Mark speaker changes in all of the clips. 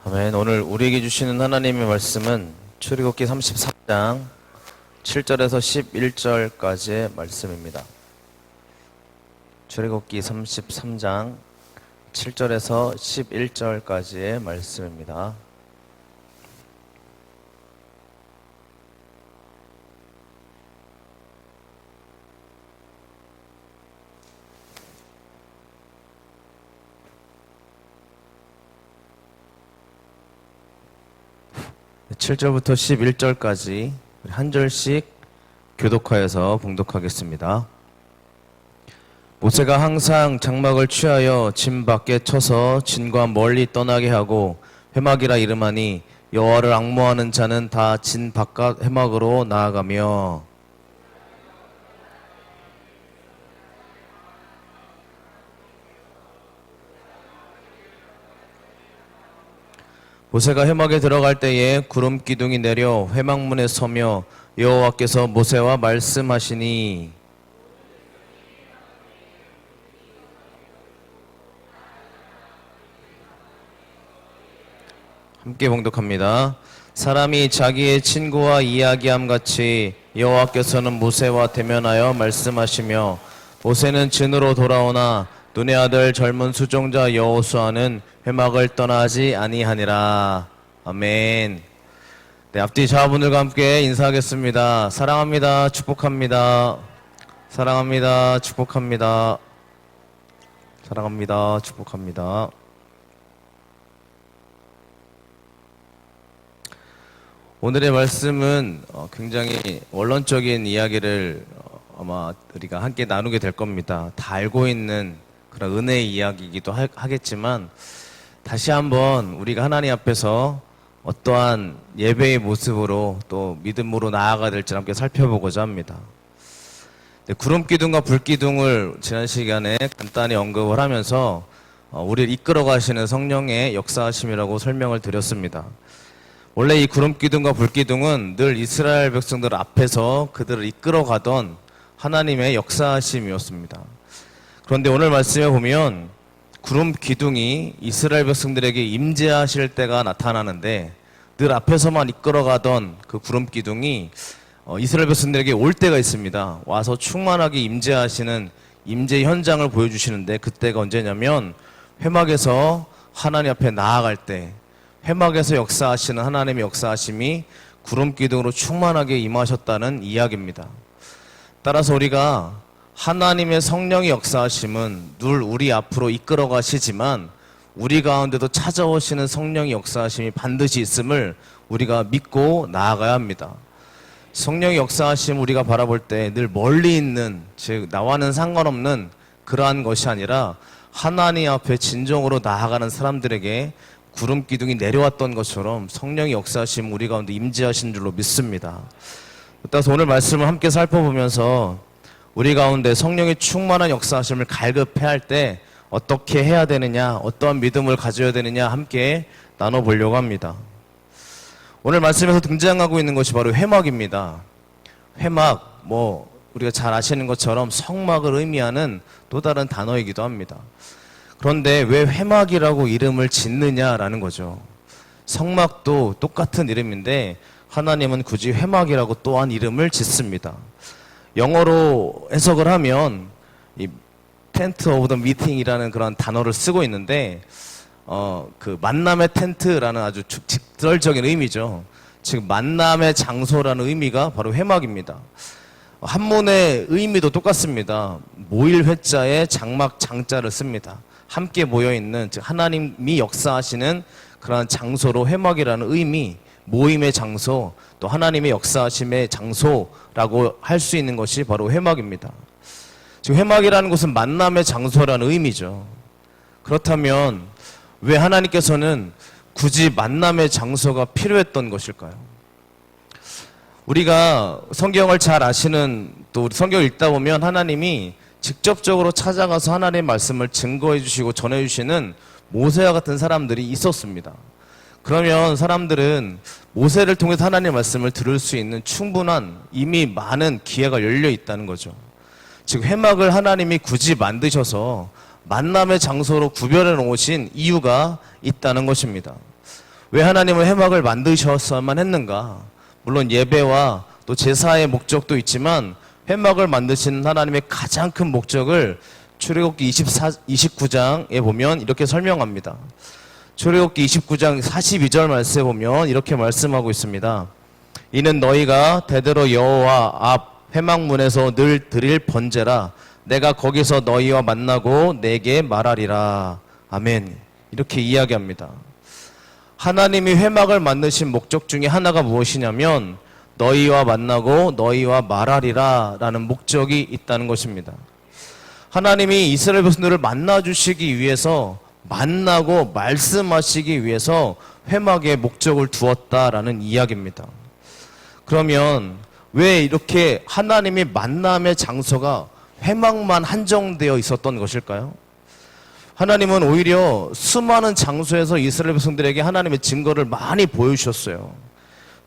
Speaker 1: 아멘. 오늘 우리에게 주시는 하나님의 말씀은 출애굽기 33장 7절에서 11절까지의 말씀입니다. 출애굽기 33장 7절에서 11절까지의 말씀입니다. 네, 7절부터 11절까지 한 절씩 교독하여서 봉독하겠습니다. 모세가 항상 장막을 취하여 진 밖에 쳐서 진과 멀리 떠나게 하고 회막이라 이름하니 여호와를 앙모하는 자는 다 진 바깥 회막으로 나아가며 모세가 회막에 들어갈 때에 구름 기둥이 내려 회막문에 서며 여호와께서 모세와 말씀하시니 함께 봉독합니다. 사람이 자기의 친구와 이야기함 같이 여호와께서는 모세와 대면하여 말씀하시며 모세는 진으로 돌아오나 눈의 아들 젊은 수종자 여호수아는 회막을 떠나지 아니하니라. 아멘. 네, 앞뒤 자분들과 함께 인사하겠습니다. 사랑합니다. 축복합니다. 사랑합니다. 축복합니다. 사랑합니다. 축복합니다. 오늘의 말씀은 굉장히 원론적인 이야기를 아마 우리가 함께 나누게 될 겁니다. 다 알고 있는 그런 은혜의 이야기이기도 하겠지만 다시 한번 우리가 하나님 앞에서 어떠한 예배의 모습으로 또 믿음으로 나아가야 될지 함께 살펴보고자 합니다. 네, 구름 기둥과 불 기둥을 지난 시간에 간단히 언급을 하면서 우리를 이끌어 가시는 성령의 역사하심이라고 설명을 드렸습니다. 원래 이 구름 기둥과 불 기둥은 늘 이스라엘 백성들 앞에서 그들을 이끌어 가던 하나님의 역사하심이었습니다. 그런데 오늘 말씀에 보면 구름 기둥이 이스라엘 백성들에게 임재하실 때가 나타나는데 늘 앞에서만 이끌어가던 그 구름 기둥이 이스라엘 백성들에게 올 때가 있습니다. 와서 충만하게 임재하시는 임재 현장을 보여주시는데 그때가 언제냐면 회막에서 하나님 앞에 나아갈 때 회막에서 역사하시는 하나님의 역사하심이 구름 기둥으로 충만하게 임하셨다는 이야기입니다. 따라서 우리가 하나님의 성령의 역사하심은 늘 우리 앞으로 이끌어 가시지만 우리 가운데도 찾아오시는 성령의 역사하심이 반드시 있음을 우리가 믿고 나아가야 합니다. 성령의 역사하심 우리가 바라볼 때 늘 멀리 있는, 즉 나와는 상관없는 그러한 것이 아니라 하나님 앞에 진정으로 나아가는 사람들에게 구름 기둥이 내려왔던 것처럼 성령의 역사하심 우리 가운데 임재하신 줄로 믿습니다. 따라서 오늘 말씀을 함께 살펴보면서 우리 가운데 성령의 충만한 역사하심을 갈급해야 할 때 어떻게 해야 되느냐, 어떠한 믿음을 가져야 되느냐 함께 나눠보려고 합니다. 오늘 말씀에서 등장하고 있는 것이 바로 회막입니다. 회막, 우리가 잘 아시는 것처럼 성막을 의미하는 또 다른 단어이기도 합니다. 그런데 왜 회막이라고 이름을 짓느냐라는 거죠. 성막도 똑같은 이름인데 하나님은 굳이 회막이라고 또한 이름을 짓습니다. 영어로 해석을 하면 이 텐트 오브 더 미팅이라는 그런 단어를 쓰고 있는데 그 만남의 텐트라는 아주 직설적인 의미죠. 즉 만남의 장소라는 의미가 바로 회막입니다. 한문의 의미도 똑같습니다. 모일 회자에 장막 장자를 씁니다. 함께 모여있는, 즉 하나님이 역사하시는 그러한 장소로 회막이라는 의미, 모임의 장소, 또 하나님의 역사하심의 장소라고 할 수 있는 것이 바로 회막입니다. 지금 회막이라는 것은 만남의 장소라는 의미죠. 그렇다면 왜 하나님께서는 굳이 만남의 장소가 필요했던 것일까요? 우리가 성경을 잘 아시는, 또 우리 성경을 읽다 보면 하나님이 직접적으로 찾아가서 하나님의 말씀을 증거해 주시고 전해 주시는 모세와 같은 사람들이 있었습니다. 그러면 사람들은 모세를 통해서 하나님의 말씀을 들을 수 있는 충분한 이미 많은 기회가 열려 있다는 거죠. 즉 회막을 하나님이 굳이 만드셔서 만남의 장소로 구별해 놓으신 이유가 있다는 것입니다. 왜 하나님은 회막을 만드셔야만 했는가? 물론 예배와 또 제사의 목적도 있지만 회막을 만드신 하나님의 가장 큰 목적을 출애굽기 29장에 보면 이렇게 설명합니다. 출애굽기 29장 42절 말씀에 보면 이렇게 말씀하고 있습니다. 이는 너희가 대대로 여호와 앞 회막문에서 늘 드릴 번제라. 내가 거기서 너희와 만나고 내게 말하리라. 아멘. 이렇게 이야기합니다. 하나님이 회막을 만드신 목적 중에 하나가 무엇이냐면 너희와 만나고 너희와 말하리라 라는 목적이 있다는 것입니다. 하나님이 이스라엘 백성들을 만나주시기 위해서, 만나고 말씀하시기 위해서 회막에 목적을 두었다라는 이야기입니다. 그러면 왜 이렇게 하나님이 만남의 장소가 회막만 한정되어 있었던 것일까요? 하나님은 오히려 수많은 장소에서 이스라엘 백성들에게 하나님의 증거를 많이 보여주셨어요.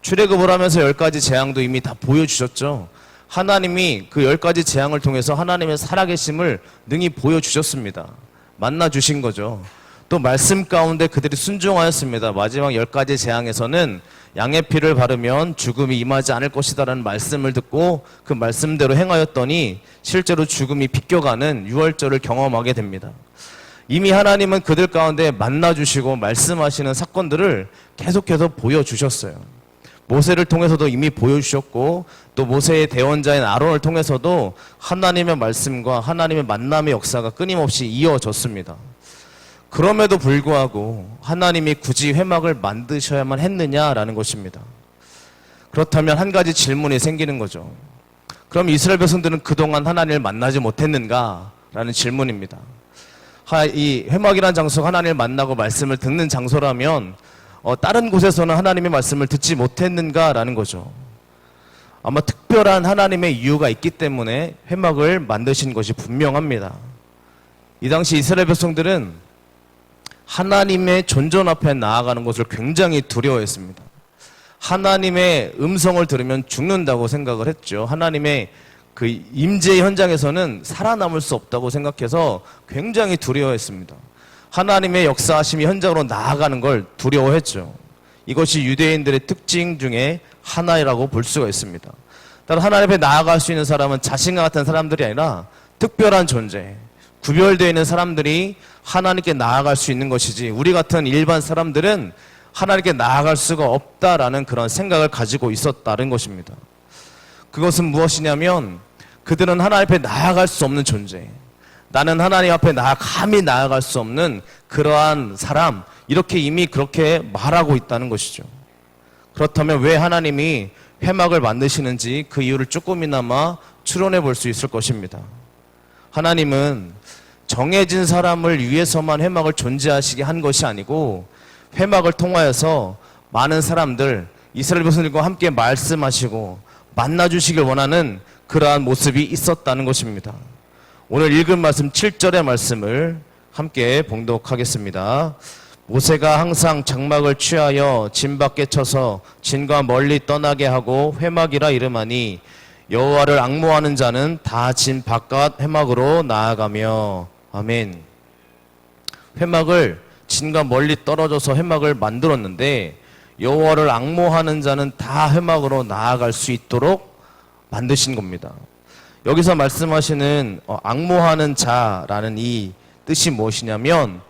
Speaker 1: 출애굽을 하면서 10가지 재앙도 이미 다 보여주셨죠. 하나님이 그 10가지 재앙을 통해서 하나님의 살아계심을 능히 보여주셨습니다. 만나주신 거죠. 또 말씀 가운데 그들이 순종하였습니다. 마지막 10가지 재앙에서는 양의 피를 바르면 죽음이 임하지 않을 것이다라는 말씀을 듣고 그 말씀대로 행하였더니 실제로 죽음이 비껴가는 유월절을 경험하게 됩니다. 이미 하나님은 그들 가운데 만나주시고 말씀하시는 사건들을 계속해서 보여주셨어요. 모세를 통해서도 이미 보여주셨고 또 모세의 대원자인 아론을 통해서도 하나님의 말씀과 하나님의 만남의 역사가 끊임없이 이어졌습니다. 그럼에도 불구하고 하나님이 굳이 회막을 만드셔야만 했느냐라는 것입니다. 그렇다면 한 가지 질문이 생기는 거죠. 그럼 이스라엘 백성들은 그동안 하나님을 만나지 못했는가라는 질문입니다. 이 회막이라는 장소가 하나님을 만나고 말씀을 듣는 장소라면 다른 곳에서는 하나님의 말씀을 듣지 못했는가라는 거죠. 아마 특별한 하나님의 이유가 있기 때문에 회막을 만드신 것이 분명합니다. 이 당시 이스라엘 백성들은 하나님의 존전 앞에 나아가는 것을 굉장히 두려워했습니다. 하나님의 음성을 들으면 죽는다고 생각을 했죠. 하나님의 그 임재 현장에서는 살아남을 수 없다고 생각해서 굉장히 두려워했습니다. 하나님의 역사하심이 현장으로 나아가는 걸 두려워했죠. 이것이 유대인들의 특징 중에 하나라고 볼 수가 있습니다. 따라 하나님 앞에 나아갈 수 있는 사람은 자신과 같은 사람들이 아니라 특별한 존재, 구별되어 있는 사람들이 하나님께 나아갈 수 있는 것이지 우리 같은 일반 사람들은 하나님께 나아갈 수가 없다라는 그런 생각을 가지고 있었다는 것입니다. 그것은 무엇이냐면 그들은 하나님 앞에 나아갈 수 없는 존재, 나는 하나님 앞에 감히 나아갈 수 없는 그러한 사람, 이렇게 이미 그렇게 말하고 있다는 것이죠. 그렇다면 왜 하나님이 회막을 만드시는지 그 이유를 조금이나마 추론해 볼 수 있을 것입니다. 하나님은 정해진 사람을 위해서만 회막을 존재하시게 한 것이 아니고 회막을 통하여서 많은 사람들, 이스라엘 백성들과 함께 말씀하시고 만나주시길 원하는 그러한 모습이 있었다는 것입니다. 오늘 읽은 말씀 7절의 말씀을 함께 봉독하겠습니다. 모세가 항상 장막을 취하여 진 밖에 쳐서 진과 멀리 떠나게 하고 회막이라 이름하니 여호와를 앙모하는 자는 다 진 바깥 회막으로 나아가며. 아멘. 회막을 진과 멀리 떨어져서 회막을 만들었는데 여호와를 앙모하는 자는 다 회막으로 나아갈 수 있도록 만드신 겁니다. 여기서 말씀하시는 앙모하는 자라는 이 뜻이 무엇이냐면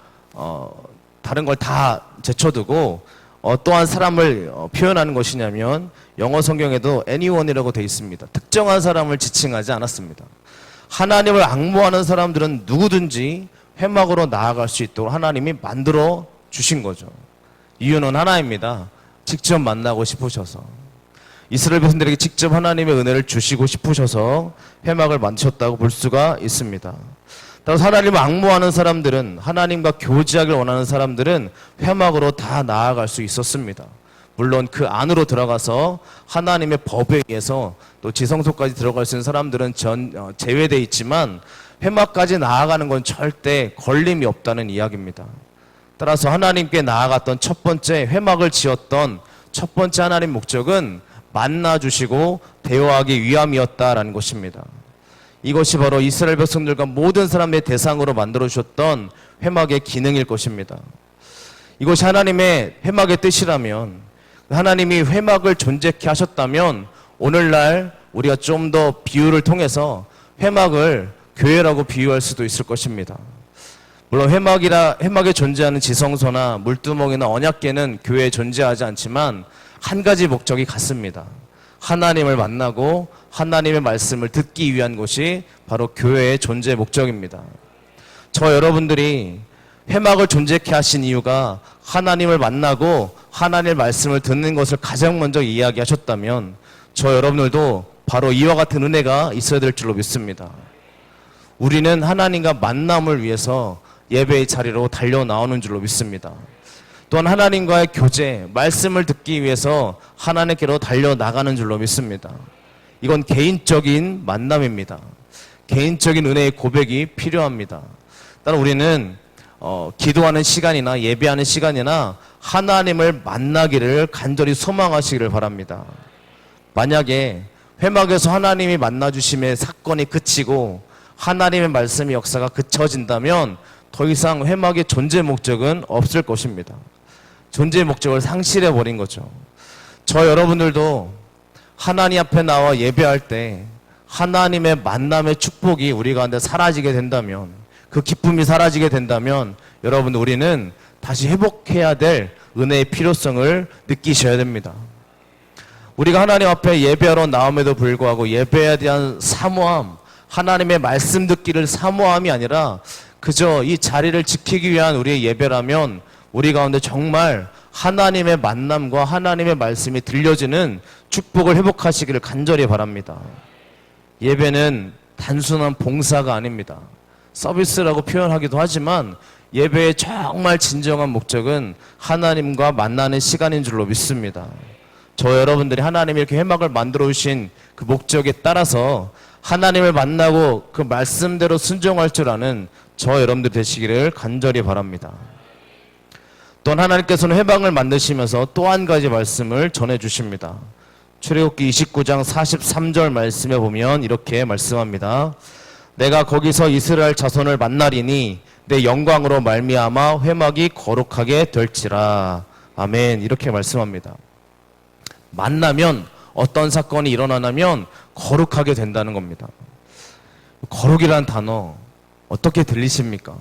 Speaker 1: 다른 걸 다 제쳐두고 어떠한 사람을 표현하는 것이냐면 영어 성경에도 anyone이라고 되어 있습니다. 특정한 사람을 지칭하지 않았습니다. 하나님을 앙모하는 사람들은 누구든지 회막으로 나아갈 수 있도록 하나님이 만들어 주신 거죠. 이유는 하나입니다. 직접 만나고 싶으셔서, 이스라엘 백성들에게 직접 하나님의 은혜를 주시고 싶으셔서 회막을 만드셨다고 볼 수가 있습니다. 따라서 하나님을 앙모하는 사람들은, 하나님과 교제하길 원하는 사람들은 회막으로 다 나아갈 수 있었습니다. 물론 그 안으로 들어가서 하나님의 법에 의해서 또 지성소까지 들어갈 수 있는 사람들은 제외되어 있지만 회막까지 나아가는 건 절대 걸림이 없다는 이야기입니다. 따라서 하나님께 나아갔던 첫 번째, 회막을 지었던 첫 번째 하나님 목적은 만나주시고 대화하기 위함이었다라는 것입니다. 이것이 바로 이스라엘 백성들과 모든 사람의 대상으로 만들어주셨던 회막의 기능일 것입니다. 이것이 하나님의 회막의 뜻이라면, 하나님이 회막을 존재케 하셨다면 오늘날 우리가 좀 더 비유를 통해서 회막을 교회라고 비유할 수도 있을 것입니다. 물론 회막에 존재하는 지성소나 물두멍이나 언약궤는 교회에 존재하지 않지만 한 가지 목적이 같습니다. 하나님을 만나고 하나님의 말씀을 듣기 위한 것이 바로 교회의 존재 목적입니다. 저 여러분들이 회막을 존재케 하신 이유가 하나님을 만나고 하나님의 말씀을 듣는 것을 가장 먼저 이야기하셨다면 저 여러분들도 바로 이와 같은 은혜가 있어야 될 줄로 믿습니다. 우리는 하나님과 만남을 위해서 예배의 자리로 달려 나오는 줄로 믿습니다. 또한 하나님과의 교제, 말씀을 듣기 위해서 하나님께로 달려 나가는 줄로 믿습니다. 이건 개인적인 만남입니다. 개인적인 은혜의 고백이 필요합니다. 따라 우리는 기도하는 시간이나 예배하는 시간이나 하나님을 만나기를 간절히 소망하시기를 바랍니다. 만약에 회막에서 하나님이 만나주심의 사건이 그치고 하나님의 말씀의 역사가 그쳐진다면 더 이상 회막의 존재 목적은 없을 것입니다. 존재의 목적을 상실해버린 거죠. 저 여러분들도 하나님 앞에 나와 예배할 때 하나님의 만남의 축복이 우리 가운데 사라지게 된다면, 그 기쁨이 사라지게 된다면 여러분, 우리는 다시 회복해야 될 은혜의 필요성을 느끼셔야 됩니다. 우리가 하나님 앞에 예배하러 나옴에도 불구하고 예배에 대한 사모함, 하나님의 말씀 듣기를 사모함이 아니라 그저 이 자리를 지키기 위한 우리의 예배라면 우리 가운데 정말 하나님의 만남과 하나님의 말씀이 들려지는 축복을 회복하시기를 간절히 바랍니다. 예배는 단순한 봉사가 아닙니다. 서비스라고 표현하기도 하지만 예배의 정말 진정한 목적은 하나님과 만나는 시간인 줄로 믿습니다. 저 여러분들이 하나님이 이렇게 회막을 만들어 주신 그 목적에 따라서 하나님을 만나고 그 말씀대로 순종할 줄 아는 저 여러분들 되시기를 간절히 바랍니다. 또한 하나님께서는 회막을 만드시면서 또 한 가지 말씀을 전해주십니다. 출애굽기 29장 43절 말씀에 보면 이렇게 말씀합니다. 내가 거기서 이스라엘 자손을 만나리니 내 영광으로 말미암아 회막이 거룩하게 될지라. 아멘. 이렇게 말씀합니다. 만나면 어떤 사건이 일어나냐면 거룩하게 된다는 겁니다. 거룩이란 단어 어떻게 들리십니까?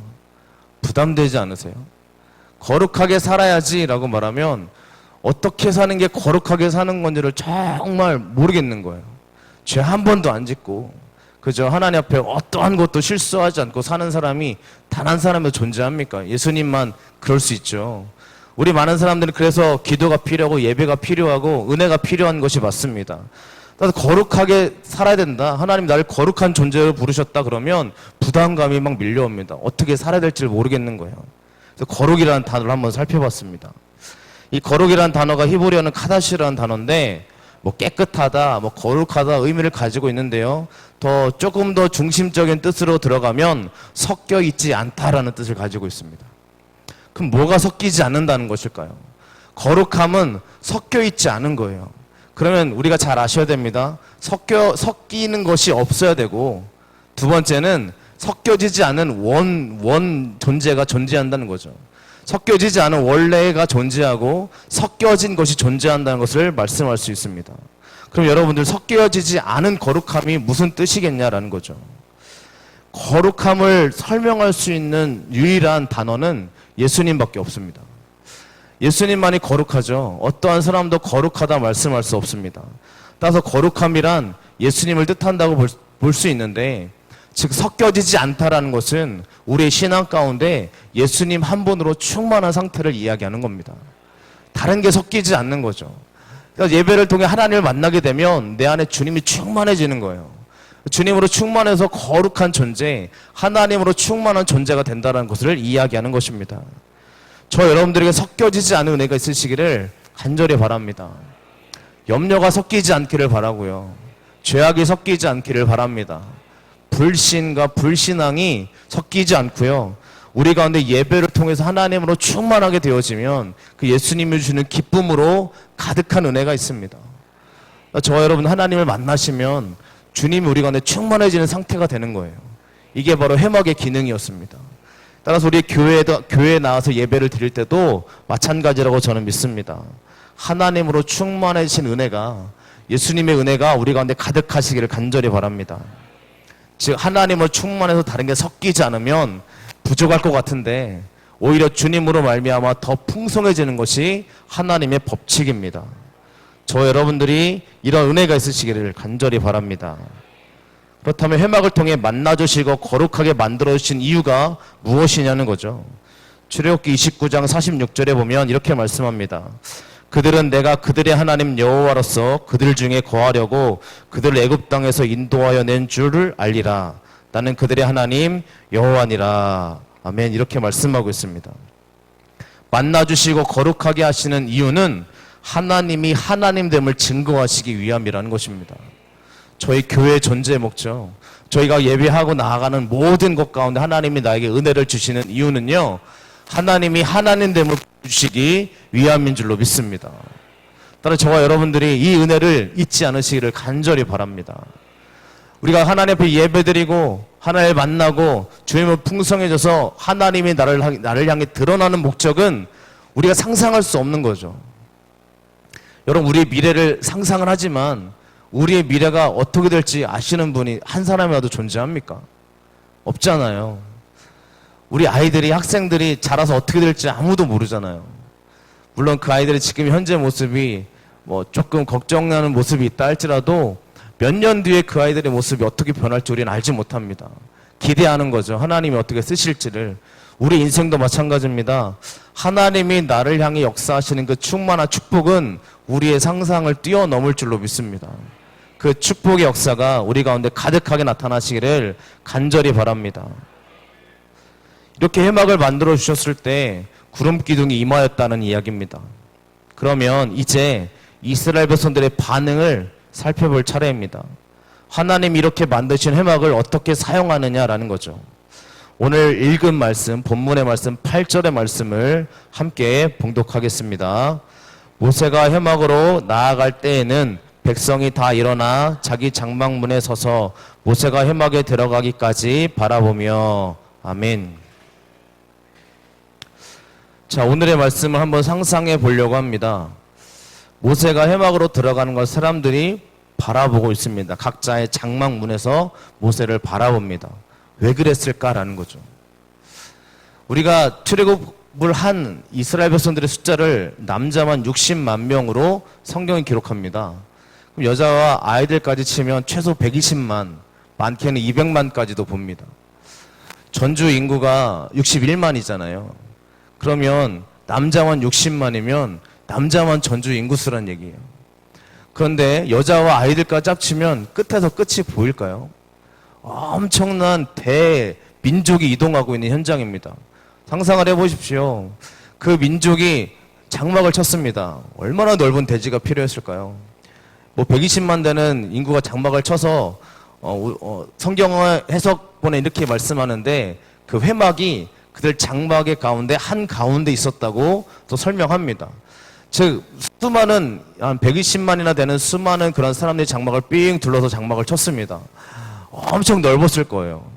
Speaker 1: 부담되지 않으세요? 거룩하게 살아야지 라고 말하면 어떻게 사는 게 거룩하게 사는 건지를 정말 모르겠는 거예요. 죄 한 번도 안 짓고 그저 하나님 앞에 어떠한 것도 실수하지 않고 사는 사람이 단 한 사람도 존재합니까? 예수님만 그럴 수 있죠. 우리 많은 사람들은 그래서 기도가 필요하고 예배가 필요하고 은혜가 필요한 것이 맞습니다. 나도 거룩하게 살아야 된다. 하나님 나를 거룩한 존재로 부르셨다 그러면 부담감이 막 밀려옵니다. 어떻게 살아야 될지 모르겠는 거예요. 그래서 거룩이라는 단어를 한번 살펴봤습니다. 이 거룩이라는 단어가 히브리어는 카다시라는 단어인데 뭐 깨끗하다, 뭐 거룩하다 의미를 가지고 있는데요. 조금 더 중심적인 뜻으로 들어가면 섞여 있지 않다라는 뜻을 가지고 있습니다. 그럼 뭐가 섞이지 않는다는 것일까요? 거룩함은 섞여 있지 않은 거예요. 그러면 우리가 잘 아셔야 됩니다. 섞이는 것이 없어야 되고, 두 번째는 섞여지지 않은 원 존재가 존재한다는 거죠. 섞여지지 않은 원래가 존재하고 섞여진 것이 존재한다는 것을 말씀할 수 있습니다. 그럼 여러분들 섞여지지 않은 거룩함이 무슨 뜻이겠냐라는 거죠. 거룩함을 설명할 수 있는 유일한 단어는 예수님밖에 없습니다. 예수님만이 거룩하죠. 어떠한 사람도 거룩하다 말씀할 수 없습니다. 따라서 거룩함이란 예수님을 뜻한다고 볼 수 있는데, 즉 섞여지지 않다라는 것은 우리의 신앙 가운데 예수님 한 분으로 충만한 상태를 이야기하는 겁니다. 다른 게 섞이지 않는 거죠. 그러니까 예배를 통해 하나님을 만나게 되면 내 안에 주님이 충만해지는 거예요. 주님으로 충만해서 거룩한 존재, 하나님으로 충만한 존재가 된다는 것을 이야기하는 것입니다. 저 여러분들에게 섞여지지 않은 은혜가 있으시기를 간절히 바랍니다. 염려가 섞이지 않기를 바라고요. 죄악이 섞이지 않기를 바랍니다. 불신과 불신앙이 섞이지 않고요. 우리 가운데 예배를 통해서 하나님으로 충만하게 되어지면 그 예수님이 주는 기쁨으로 가득한 은혜가 있습니다. 저 여러분 하나님을 만나시면 주님이 우리 가운데 충만해지는 상태가 되는 거예요. 이게 바로 회막의 기능이었습니다. 따라서 우리 교회에 나와서 예배를 드릴 때도 마찬가지라고 저는 믿습니다. 하나님으로 충만해지신 은혜가, 예수님의 은혜가 우리 가운데 가득하시기를 간절히 바랍니다. 즉 하나님으로 충만해서 다른 게 섞이지 않으면 부족할 것 같은데 오히려 주님으로 말미암아 더 풍성해지는 것이 하나님의 법칙입니다. 저 여러분들이 이런 은혜가 있으시기를 간절히 바랍니다. 그렇다면 회막을 통해 만나주시고 거룩하게 만들어주신 이유가 무엇이냐는 거죠. 출애굽기 29장 46절에 보면 이렇게 말씀합니다. 그들은 내가 그들의 하나님 여호와로서 그들 중에 거하려고 그들을 애굽 땅에서 인도하여 낸 줄을 알리라. 나는 그들의 하나님 여호와니라. 아멘. 이렇게 말씀하고 있습니다. 만나주시고 거룩하게 하시는 이유는 하나님이 하나님됨을 증거하시기 위함이라는 것입니다. 저희 교회의 존재의 목적, 저희가 예배하고 나아가는 모든 것 가운데 하나님이 나에게 은혜를 주시는 이유는요, 하나님이 하나님됨을 주시기 위함인 줄로 믿습니다. 따라 저와 여러분들이 이 은혜를 잊지 않으시기를 간절히 바랍니다. 우리가 하나님 앞에 예배드리고 하나님을 만나고 주님을 풍성해져서 하나님이 나를 향해 드러나는 목적은 우리가 상상할 수 없는 거죠. 여러분, 우리의 미래를 상상을 하지만 우리의 미래가 어떻게 될지 아시는 분이 한 사람이라도 존재합니까? 없잖아요. 우리 아이들이, 학생들이 자라서 어떻게 될지 아무도 모르잖아요. 물론 그 아이들의 지금 현재 모습이 뭐 조금 걱정나는 모습이 있다 할지라도 몇 년 뒤에 그 아이들의 모습이 어떻게 변할지 우리는 알지 못합니다. 기대하는 거죠. 하나님이 어떻게 쓰실지를. 우리 인생도 마찬가지입니다. 하나님이 나를 향해 역사하시는 그 충만한 축복은 우리의 상상을 뛰어넘을 줄로 믿습니다. 그 축복의 역사가 우리 가운데 가득하게 나타나시기를 간절히 바랍니다. 이렇게 회막을 만들어 주셨을 때 구름 기둥이 임하였다는 이야기입니다. 그러면 이제 이스라엘 백성들의 반응을 살펴볼 차례입니다. 하나님이 이렇게 만드신 회막을 어떻게 사용하느냐라는 거죠. 오늘 읽은 말씀, 본문의 말씀 8절의 말씀을 함께 봉독하겠습니다. 모세가 회막으로 나아갈 때에는 백성이 다 일어나 자기 장막문에 서서 모세가 회막에 들어가기까지 바라보며. 아멘. 자, 오늘의 말씀을 한번 상상해 보려고 합니다. 모세가 회막으로 들어가는 걸 사람들이 바라보고 있습니다. 각자의 장막문에서 모세를 바라봅니다. 왜 그랬을까라는 거죠. 우리가 출애굽을 한 이스라엘 백성들의 숫자를 남자만 60만 명으로 성경이 기록합니다. 그럼 여자와 아이들까지 치면 최소 120만, 많게는 200만까지도 봅니다. 전주 인구가 61만이잖아요. 그러면 남자만 60만이면 남자만 전주 인구수란 얘기예요. 그런데 여자와 아이들까지 합치면 끝에서 끝이 보일까요? 엄청난 대민족이 이동하고 있는 현장입니다. 상상을 해보십시오. 그 민족이 장막을 쳤습니다. 얼마나 넓은 대지가 필요했을까요? 뭐 120만 되는 인구가 장막을 쳐서 성경 해석본에 이렇게 말씀하는데 그 회막이 그들 장막의 가운데 한 가운데 있었다고 또 설명합니다. 즉 수많은 한 120만이나 되는 수많은 그런 사람들이 장막을 삥 둘러서 장막을 쳤습니다. 엄청 넓었을 거예요.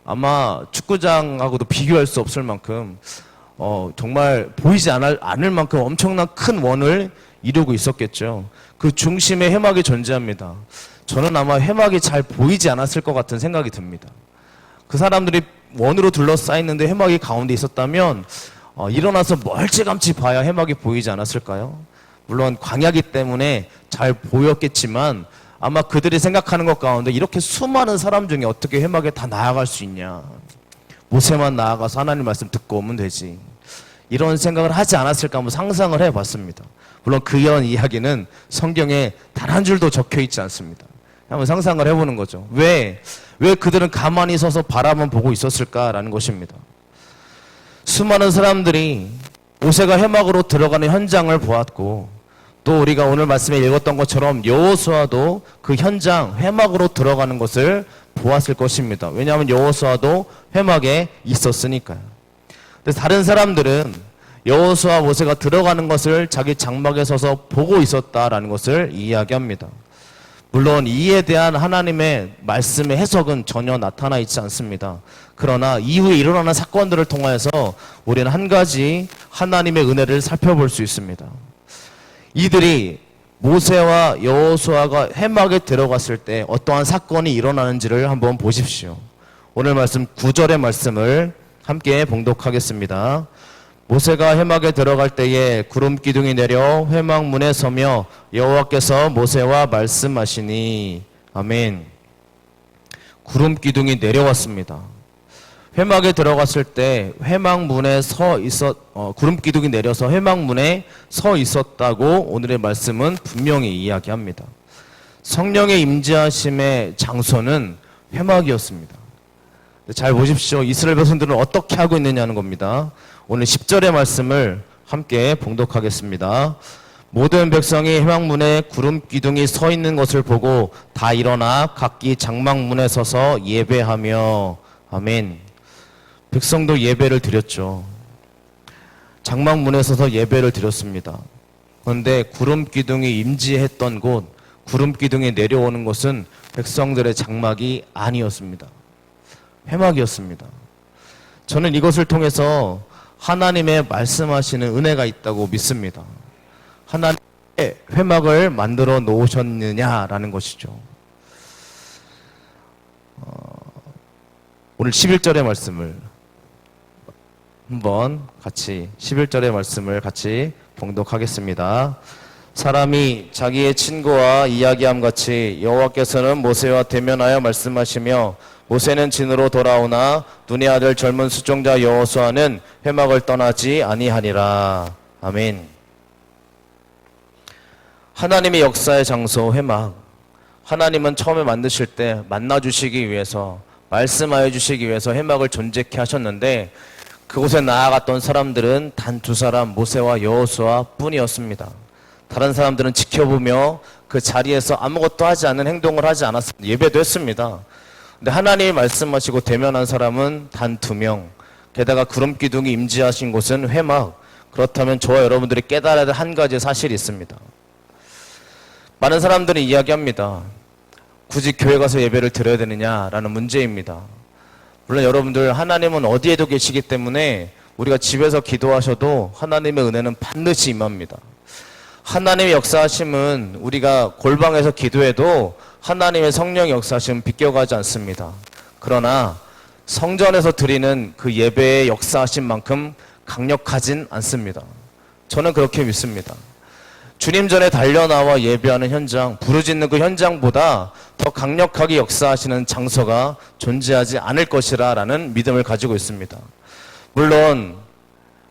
Speaker 1: 아마 축구장하고도 비교할 수 없을 만큼 정말 보이지 않을 만큼 엄청난 큰 원을 이루고 있었겠죠. 그 중심에 회막이 존재합니다. 저는 아마 회막이 잘 보이지 않았을 것 같은 생각이 듭니다. 그 사람들이 원으로 둘러싸였는데 회막이 가운데 있었다면 일어나서 멀찌감치 봐야 회막이 보이지 않았을까요? 물론 광야기 때문에 잘 보였겠지만 아마 그들이 생각하는 것 가운데 이렇게 수많은 사람 중에 어떻게 회막에 다 나아갈 수 있냐. 모세만 나아가서 하나님 말씀 듣고 오면 되지. 이런 생각을 하지 않았을까 한번 상상을 해봤습니다. 물론 그런 이야기는 성경에 단 한 줄도 적혀 있지 않습니다. 한번 상상을 해보는 거죠. 왜 그들은 가만히 서서 바라만 보고 있었을까라는 것입니다. 수많은 사람들이 모세가 회막으로 들어가는 현장을 보았고 또 우리가 오늘 말씀에 읽었던 것처럼 여호수아도 그 현장 회막으로 들어가는 것을 보았을 것입니다. 왜냐하면 여호수아도 회막에 있었으니까요. 근데 다른 사람들은 여호수아 모세가 들어가는 것을 자기 장막에 서서 보고 있었다라는 것을 이야기합니다. 물론 이에 대한 하나님의 말씀의 해석은 전혀 나타나 있지 않습니다. 그러나 이후에 일어나는 사건들을 통하여서 우리는 한 가지 하나님의 은혜를 살펴볼 수 있습니다. 이들이 모세와 여호수아가 회막에 들어갔을 때 어떠한 사건이 일어나는지를 한번 보십시오. 오늘 말씀 9절의 말씀을 함께 봉독하겠습니다. 모세가 회막에 들어갈 때에 구름 기둥이 내려 회막 문에 서며 여호와께서 모세와 말씀하시니. 아멘. 구름 기둥이 내려왔습니다. 회막에 들어갔을 때 회막 문에 구름 기둥이 내려서 회막 문에 서 있었다고 오늘의 말씀은 분명히 이야기합니다. 성령의 임재하심의 장소는 회막이었습니다. 잘 보십시오. 이스라엘 백성들은 어떻게 하고 있느냐는 겁니다. 오늘 10절의 말씀을 함께 봉독하겠습니다. 모든 백성이 회막문에 구름 기둥이 서 있는 것을 보고 다 일어나 각기 장막문에 서서 예배하며. 아멘. 백성도 예배를 드렸죠. 장막문에 서서 예배를 드렸습니다. 그런데 구름 기둥이 임재했던 곳, 구름 기둥이 내려오는 곳은 백성들의 장막이 아니었습니다. 회막이었습니다. 저는 이것을 통해서 하나님의 말씀하시는 은혜가 있다고 믿습니다. 하나님의 회막을 만들어 놓으셨느냐라는 것이죠. 오늘 11절의 말씀을 한번 같이 11절의 말씀을 같이 봉독하겠습니다. 사람이 자기의 친구와 이야기함 같이 여호와께서는 모세와 대면하여 말씀하시며 모세는 진으로 돌아오나 눈의 아들 젊은 수종자 여호수아는 회막을 떠나지 아니하니라. 아멘. 하나님의 역사의 장소 회막. 하나님은 처음에 만드실 때 만나주시기 위해서, 말씀하여 주시기 위해서 회막을 존재케 하셨는데 그곳에 나아갔던 사람들은 단 두 사람, 모세와 여호수아 뿐이었습니다. 다른 사람들은 지켜보며 그 자리에서 아무것도 하지 않는 행동을 하지 않았습니다. 예배도 했습니다. 근데 하나님이 말씀하시고 대면한 사람은 단 2명. 게다가 구름 기둥이 임재하신 곳은 회막. 그렇다면 저와 여러분들이 깨달아야 될 한 가지 사실이 있습니다. 많은 사람들이 이야기합니다. 굳이 교회 가서 예배를 드려야 되느냐라는 문제입니다. 물론 여러분들 하나님은 어디에도 계시기 때문에 우리가 집에서 기도하셔도 하나님의 은혜는 반드시 임합니다. 하나님의 역사하심은 우리가 골방에서 기도해도 하나님의 성령의 역사하심은 비껴가지 않습니다. 그러나 성전에서 드리는 그 예배의 역사하심 만큼 강력하진 않습니다. 저는 그렇게 믿습니다. 주님 전에 달려나와 예배하는 현장, 부르짖는 그 현장보다 더 강력하게 역사하시는 장소가 존재하지 않을 것이라 라는 믿음을 가지고 있습니다. 물론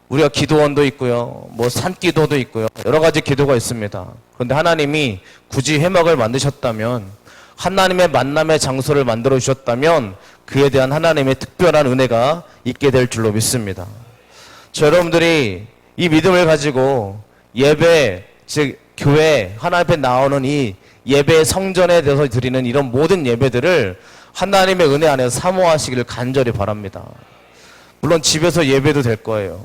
Speaker 1: 우리가 기도원도 있고요, 산기도도 있고요, 여러 가지 기도가 있습니다. 그런데 하나님이 굳이 회막을 만드셨다면, 하나님의 만남의 장소를 만들어 주셨다면 그에 대한 하나님의 특별한 은혜가 있게 될 줄로 믿습니다. 여러분들이 이 믿음을 가지고 예배, 즉 교회 하나님 앞에 나오는 이 예배 성전에 대해서 드리는 이런 모든 예배들을 하나님의 은혜 안에서 사모하시기를 간절히 바랍니다. 물론 집에서 예배도 될 거예요.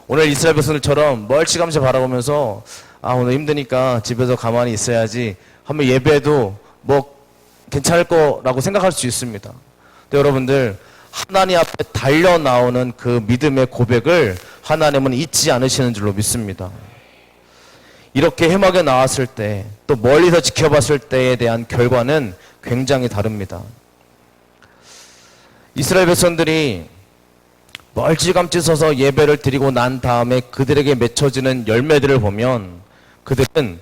Speaker 1: 오늘 이스라엘 백성들처럼 멀찌감치 바라보면서 오늘 힘드니까 집에서 가만히 있어야지 하면 예배도 괜찮을 거라고 생각할 수 있습니다. 근데 여러분들 하나님 앞에 달려 나오는 그 믿음의 고백을 하나님은 잊지 않으시는 줄로 믿습니다. 이렇게 회막에 나왔을 때, 또 멀리서 지켜봤을 때에 대한 결과는 굉장히 다릅니다. 이스라엘 백성들이 멀찌감치 서서 예배를 드리고 난 다음에 그들에게 맺혀지는 열매들을 보면 그들은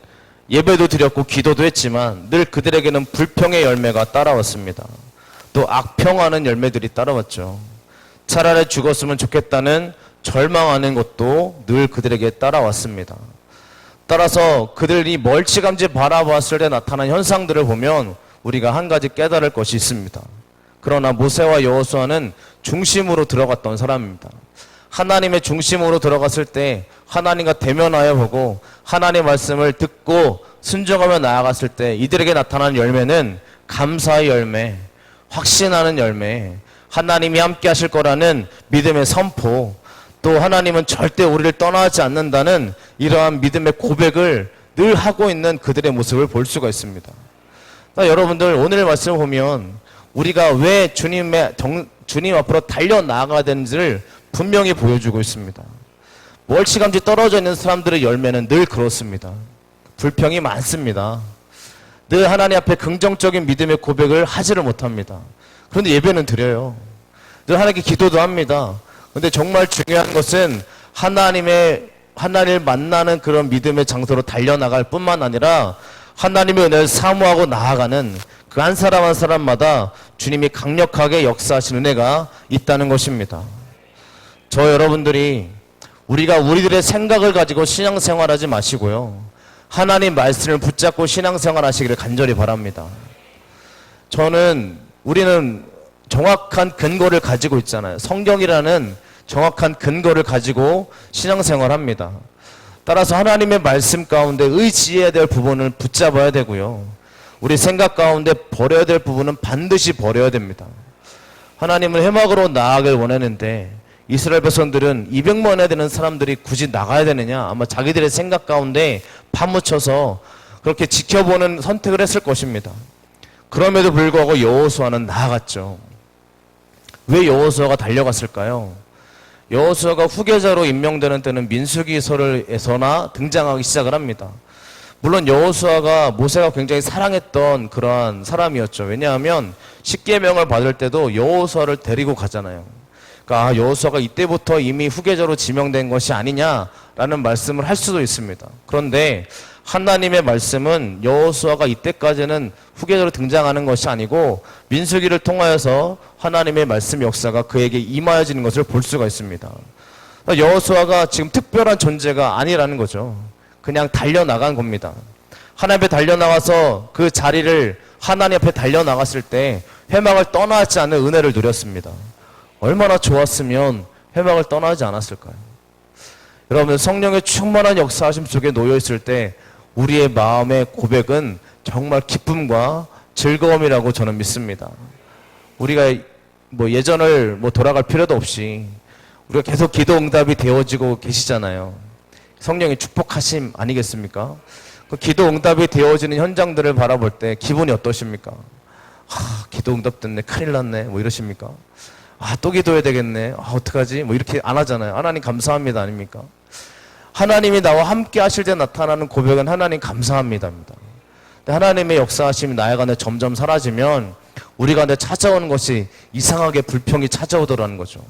Speaker 1: 예배도 드렸고 기도도 했지만 늘 그들에게는 불평의 열매가 따라왔습니다. 또 악평하는 열매들이 따라왔죠. 차라리 죽었으면 좋겠다는 절망하는 것도 늘 그들에게 따라왔습니다. 따라서 그들이 멀찌감치 바라보았을 때 나타난 현상들을 보면 우리가 한 가지 깨달을 것이 있습니다. 그러나 모세와 여호수아는 중심으로 들어갔던 사람입니다. 하나님의 중심으로 들어갔을 때 하나님과 대면하여 보고 하나님의 말씀을 듣고 순종하며 나아갔을 때 이들에게 나타나는 열매는 감사의 열매, 확신하는 열매, 하나님이 함께 하실 거라는 믿음의 선포, 또 하나님은 절대 우리를 떠나지 않는다는 이러한 믿음의 고백을 늘 하고 있는 그들의 모습을 볼 수가 있습니다. 여러분들 오늘 말씀을 보면 우리가 왜 주님의 주님 앞으로 달려나가야 되는지를 분명히 보여주고 있습니다. 멀찌감치 떨어져 있는 사람들의 열매는 늘 그렇습니다. 불평이 많습니다. 늘 하나님 앞에 긍정적인 믿음의 고백을 하지를 못합니다. 그런데 예배는 드려요. 늘 하나님께 기도도 합니다. 그런데 정말 중요한 것은 하나님을 만나는 그런 믿음의 장소로 달려나갈 뿐만 아니라 하나님의 은혜를 사모하고 나아가는 그 한 사람 한 사람마다 주님이 강력하게 역사하신 은혜가 있다는 것입니다. 저 여러분들이 우리가 우리들의 생각을 가지고 신앙생활하지 마시고요. 하나님 말씀을 붙잡고 신앙생활 하시기를 간절히 바랍니다. 우리는 정확한 근거를 가지고 있잖아요. 성경이라는 정확한 근거를 가지고 신앙생활 합니다. 따라서 하나님의 말씀 가운데 의지해야 될 부분을 붙잡아야 되고요. 우리 생각 가운데 버려야 될 부분은 반드시 버려야 됩니다. 하나님은 회막으로 나아가길 원하는데 이스라엘 백성들은 200만 해야 되는 사람들이 굳이 나가야 되느냐? 아마 자기들의 생각 가운데 파묻혀서 그렇게 지켜보는 선택을 했을 것입니다. 그럼에도 불구하고 여호수아는 나아갔죠. 왜 여호수아가 달려갔을까요? 여호수아가 후계자로 임명되는 때는 민수기서에서나 등장하기 시작을 합니다. 물론 여호수아가 모세가 굉장히 사랑했던 그러한 사람이었죠. 왜냐하면 십계명을 받을 때도 여호수아를 데리고 가잖아요. 그러니까 여호수아가 이때부터 이미 후계자로 지명된 것이 아니냐라는 말씀을 할 수도 있습니다. 그런데 하나님의 말씀은 여호수아가 이때까지는 후계자로 등장하는 것이 아니고 민수기를 통하여서 하나님의 말씀 역사가 그에게 임하여지는 것을 볼 수가 있습니다. 여호수아가 지금 특별한 존재가 아니라는 거죠. 그냥 달려나간 겁니다. 하나님 앞에 달려나가서 그 자리를 하나님 앞에 달려나갔을 때 회막을 떠나지 않는 은혜를 누렸습니다. 얼마나 좋았으면 회막을 떠나지 않았을까요? 여러분, 성령의 충만한 역사하심 속에 놓여있을 때 우리의 마음의 고백은 정말 기쁨과 즐거움이라고 저는 믿습니다. 우리가 예전을 돌아갈 필요도 없이 우리가 계속 기도 응답이 되어지고 계시잖아요. 성령의 축복하심 아니겠습니까? 그 기도 응답이 되어지는 현장들을 바라볼 때 기분이 어떠십니까? 기도 응답 됐네, 큰일 났네, 이러십니까? 또 기도해야 되겠네, 어떡하지? 이렇게 안 하잖아요. 하나님 감사합니다 아닙니까? 하나님이 나와 함께 하실 때 나타나는 고백은 하나님 감사합니다입니다. 근데 하나님의 역사하심이 나의 가운데 점점 사라지면 우리 가운데 찾아오는 것이 이상하게 불평이 찾아오더라는 거죠.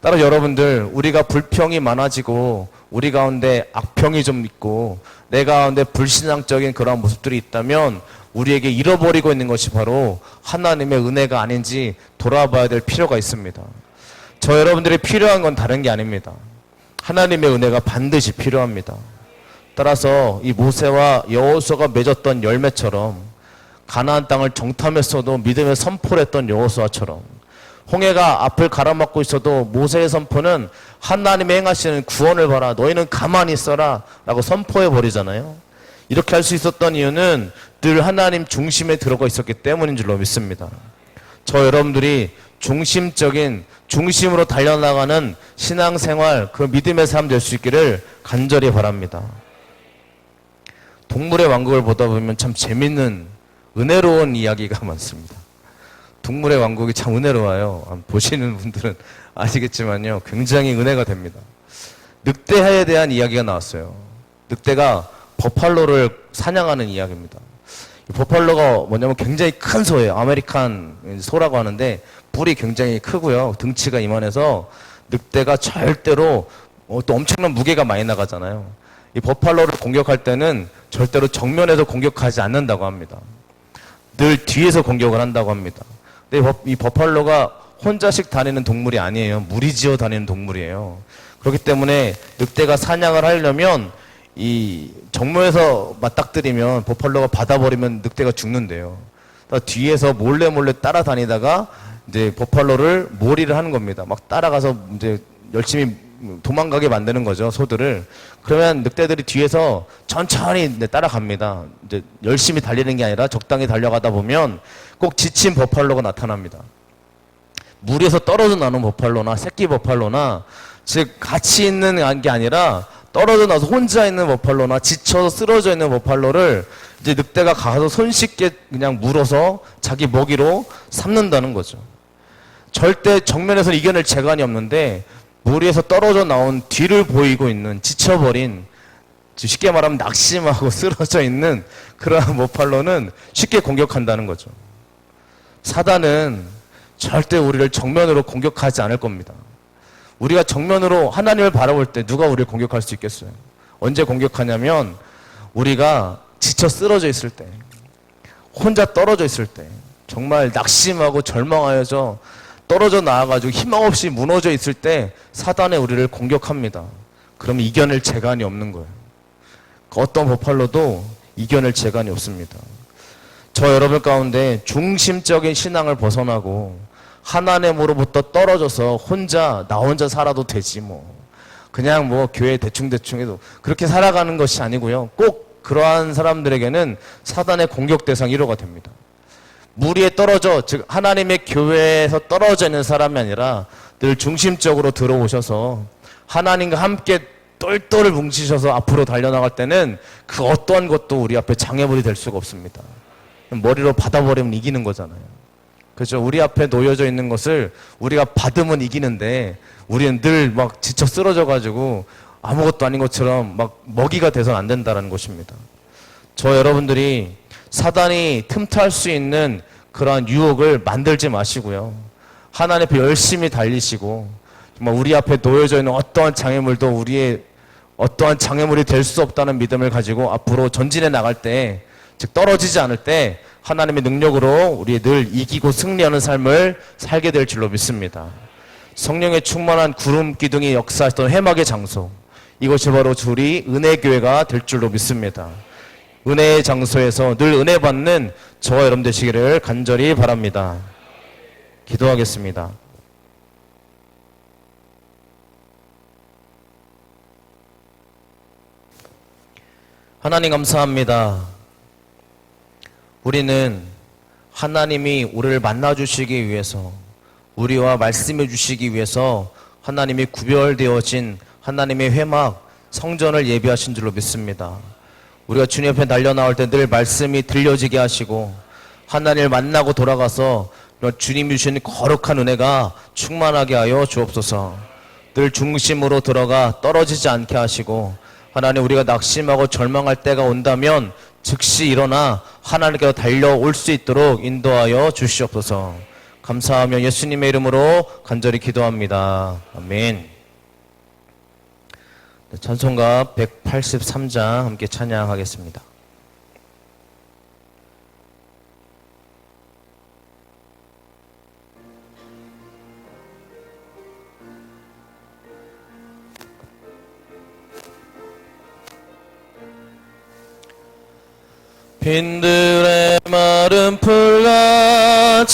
Speaker 1: 따라 여러분들, 우리가 불평이 많아지고 우리 가운데 악평이 좀 있고 내 가운데 불신앙적인 그러한 모습들이 있다면 우리에게 잃어버리고 있는 것이 바로 하나님의 은혜가 아닌지 돌아봐야 될 필요가 있습니다. 저 여러분들이 필요한 건 다른 게 아닙니다. 하나님의 은혜가 반드시 필요합니다. 따라서 이 모세와 여호수아가 맺었던 열매처럼 가나안 땅을 정탐했어도 믿음의 선포를 했던 여호수아처럼 홍해가 앞을 가로막고 있어도 모세의 선포는 하나님의 행하시는 구원을 봐라, 너희는 가만히 있어라 라고 선포해 버리잖아요. 이렇게 할 수 있었던 이유는 늘 하나님 중심에 들어가 있었기 때문인 줄로 믿습니다. 저 여러분들이 중심으로 달려나가는 신앙생활, 그 믿음의 삶 될 수 있기를 간절히 바랍니다. 동물의 왕국을 보다 보면 참 재밌는 은혜로운 이야기가 많습니다. 동물의 왕국이 참 은혜로워요. 보시는 분들은 아시겠지만요, 굉장히 은혜가 됩니다. 늑대에 대한 이야기가 나왔어요. 늑대가 버팔로를 사냥하는 이야기입니다. 버팔로가 뭐냐면 굉장히 큰 소예요. 아메리칸 소라고 하는데 뿔이 굉장히 크고요, 등치가 이만해서 늑대가 절대로 또 엄청난 무게가 많이 나가잖아요. 이 버팔로를 공격할 때는 절대로 정면에서 공격하지 않는다고 합니다. 늘 뒤에서 공격을 한다고 합니다. 근데 이 버팔로가 혼자씩 다니는 동물이 아니에요. 무리지어 다니는 동물이에요. 그렇기 때문에 늑대가 사냥을 하려면 이 정면에서 맞닥뜨리면 버팔로가 받아버리면 늑대가 죽는데요. 뒤에서 몰래 따라다니다가 이제 버팔로를 몰이를 하는 겁니다. 막 따라가서 이제 열심히 도망가게 만드는 거죠, 소들을. 그러면 늑대들이 뒤에서 천천히 따라갑니다. 이제 열심히 달리는 게 아니라 적당히 달려가다 보면 꼭 지친 버팔로가 나타납니다. 물에서 떨어져 나오는 버팔로나 새끼 버팔로나, 즉 같이 있는 게 아니라 떨어져 나서 혼자 있는 버팔로나 지쳐서 쓰러져 있는 버팔로를 이제 늑대가 가서 손쉽게 그냥 물어서 자기 먹이로 삼는다는 거죠. 절대 정면에서는 이겨낼 재간이 없는데 물 위에서 떨어져 나온 뒤를 보이고 있는 지쳐버린, 쉽게 말하면 낙심하고 쓰러져 있는 그러한 모팔로는 쉽게 공격한다는 거죠. 사단은 절대 우리를 정면으로 공격하지 않을 겁니다. 우리가 정면으로 하나님을 바라볼 때 누가 우리를 공격할 수 있겠어요? 언제 공격하냐면 우리가 지쳐 쓰러져 있을 때, 혼자 떨어져 있을 때, 정말 낙심하고 절망하여서 떨어져 나와가지고 희망 없이 무너져 있을 때 사단의 우리를 공격합니다. 그럼 이겨낼 재간이 없는 거예요. 어떤 버팔로도 이겨낼 재간이 없습니다. 저 여러분 가운데 중심적인 신앙을 벗어나고 하나님으로부터 떨어져서 나 혼자 살아도 되지 그냥 교회 대충 해도 그렇게 살아가는 것이 아니고요. 꼭 그러한 사람들에게는 사단의 공격 대상 1호가 됩니다. 물 위에 떨어져, 즉 하나님의 교회에서 떨어져 있는 사람이 아니라 늘 중심적으로 들어오셔서 하나님과 함께 똘똘을 뭉치셔서 앞으로 달려나갈 때는 그 어떠한 것도 우리 앞에 장애물이 될 수가 없습니다. 머리로 받아버리면 이기는 거잖아요. 그렇죠? 우리 앞에 놓여져 있는 것을 우리가 받으면 이기는데 우리는 늘 지쳐 쓰러져가지고 아무것도 아닌 것처럼 먹이가 돼서는 안 된다는 것입니다. 저 여러분들이 사단이 틈탈 수 있는 그러한 유혹을 만들지 마시고요. 하나님 앞에 열심히 달리시고 정말 우리 앞에 놓여져 있는 어떠한 장애물도 우리의 어떠한 장애물이 될 수 없다는 믿음을 가지고 앞으로 전진해 나갈 때, 즉 떨어지지 않을 때 하나님의 능력으로 우리 늘 이기고 승리하는 삶을 살게 될 줄로 믿습니다. 성령의 충만한 구름 기둥이 역사했던 회막의 장소, 이것이 바로 우리 은혜교회가 될 줄로 믿습니다. 은혜의 장소에서 늘 은혜 받는 저와 여러분 되시기를 간절히 바랍니다. 기도하겠습니다. 하나님 감사합니다. 우리는 하나님이 우리를 만나주시기 위해서, 우리와 말씀해 주시기 위해서 하나님이 구별되어진 하나님의 회막, 성전을 예비하신 줄로 믿습니다. 우리가 주님 앞에 달려나올 때 늘 말씀이 들려지게 하시고 하나님을 만나고 돌아가서 주님이 주신 거룩한 은혜가 충만하게 하여 주옵소서. 늘 중심으로 들어가 떨어지지 않게 하시고 하나님, 우리가 낙심하고 절망할 때가 온다면 즉시 일어나 하나님께로 달려올 수 있도록 인도하여 주시옵소서. 감사하며 예수님의 이름으로 간절히 기도합니다. 아멘. 찬송가 183장 함께 찬양하겠습니다. 빈들의 마른 풀같이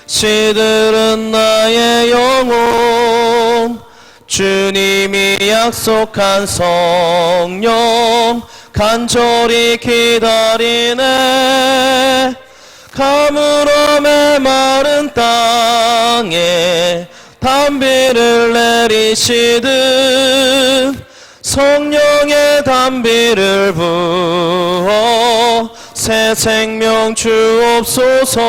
Speaker 1: 시들은 나의 영혼, 주님이 약속한 성령 간절히 기다리네. 가물어 메마른 땅에 단비를 내리시듯 성령의 단비를 부어 새 생명 주옵소서.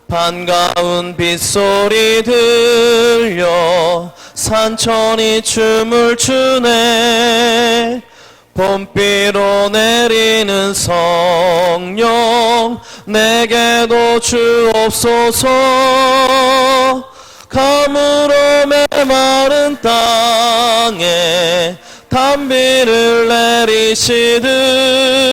Speaker 1: 반가운 빗소리 들려 산천이 춤을 추네. 봄비로 내리는 성령 내게도 주옵소서. 가물어 메마른 땅에 단비를 내리시듯